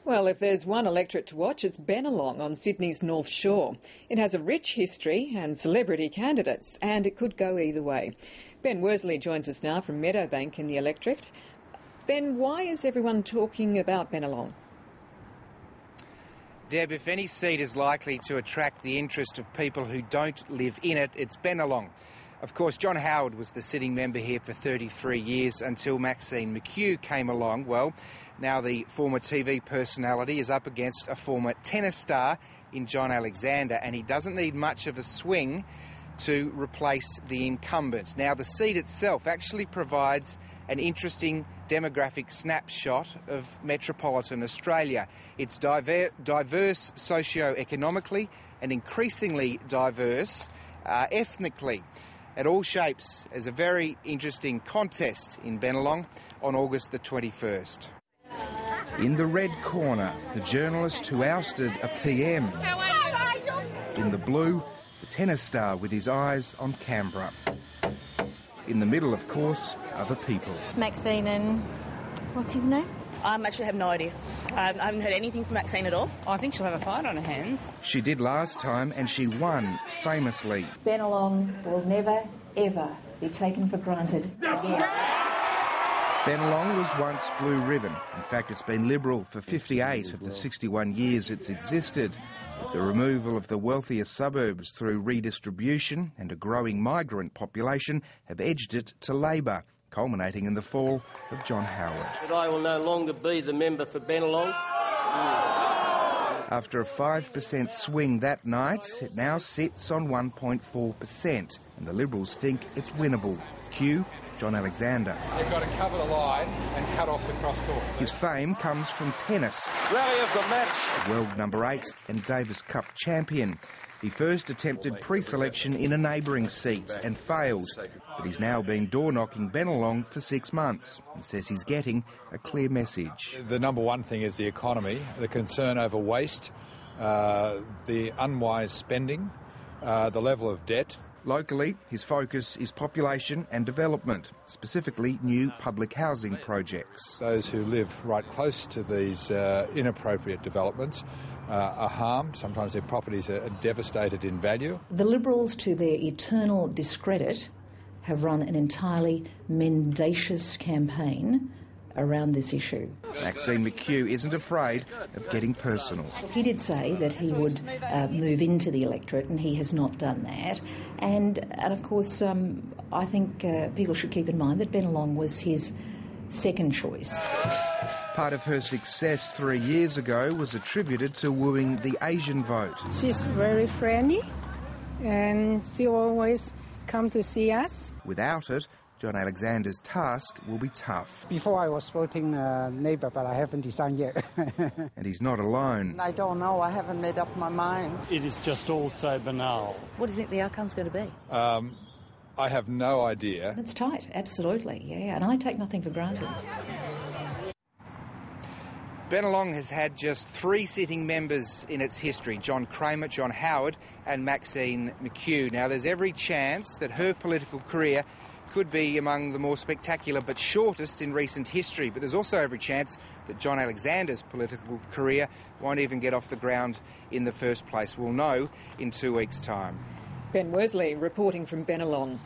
Well, if there's one electorate to watch, it's Bennelong on Sydney's North Shore. It has a rich history and celebrity candidates, and it could go either way. Ben Worsley joins us now from Meadowbank in the electorate. Ben, why is everyone talking about Bennelong? Deb, if any seat is likely to attract the interest of people who don't live in it, it's Bennelong. Of course, John Howard was the sitting member here for 33 years until Maxine McHugh came along. Well, now the former TV personality is up against a former tennis star in John Alexander, and he doesn't need much of a swing to replace the incumbent. Now, the seat itself actually provides an interesting demographic snapshot of metropolitan Australia. It's diverse socio-economically and increasingly diverse ethnically. It all shapes as a very interesting contest in Bennelong on August the 21st. In the red corner, the journalist who ousted a PM. In the blue, the tennis star with his eyes on Canberra. In the middle, of course, other people. It's Maxine and... what's his name? I actually have no idea. I haven't heard anything from Maxine at all. I think she'll have a fight on her hands. She did last time and she won, famously. Bennelong will never, ever be taken for granted again. Bennelong was once blue ribbon. In fact, it's been Liberal for 58 of the 61 years it's existed. The removal of the wealthiest suburbs through redistribution and a growing migrant population have edged it to Labor, culminating in the fall of John Howard. But I will no longer be the member for Bennelong. After a 5% swing that night, it now sits on 1.4%, and the Liberals think it's winnable. Cue John Alexander. They've got to cover the line and cut off the cross-court. His fame comes from tennis. Rally of the match. World number 8 and Davis Cup champion. He first attempted pre-selection in a neighbouring seat and fails, but he's now been door-knocking Bennelong for 6 months and says he's getting a clear message. The number one thing is the economy, the concern over waste, the unwise spending, the level of debt. Locally, his focus is population and development, specifically new public housing projects. Those who live right close to these inappropriate developments are harmed. Sometimes their properties are devastated in value. The Liberals, to their eternal discredit, have run an entirely mendacious campaign around this issue. Maxine McHugh isn't afraid of getting personal. He did say that he would move into the electorate, and he has not done that. And of course, I think people should keep in mind that Bennelong was his second choice. Part of her success 3 years ago was attributed to wooing the Asian vote. She's very friendly, and she always come to see us. Without it, John Alexander's task will be tough. Before I was voting Labour, but I haven't decided yet. And he's not alone. I don't know. I haven't made up my mind. It is just all so banal. What do you think the outcome's going to be? I have no idea. It's tight, absolutely, yeah, and I take nothing for granted. Bennelong has had just 3 sitting members in its history, John Kramer, John Howard and Maxine McHugh. Now, there's every chance that her political career could be among the more spectacular but shortest in recent history, but there's also every chance that John Alexander's political career won't even get off the ground in the first place. We'll know in 2 weeks' time. Ben Worsley reporting from Bennelong.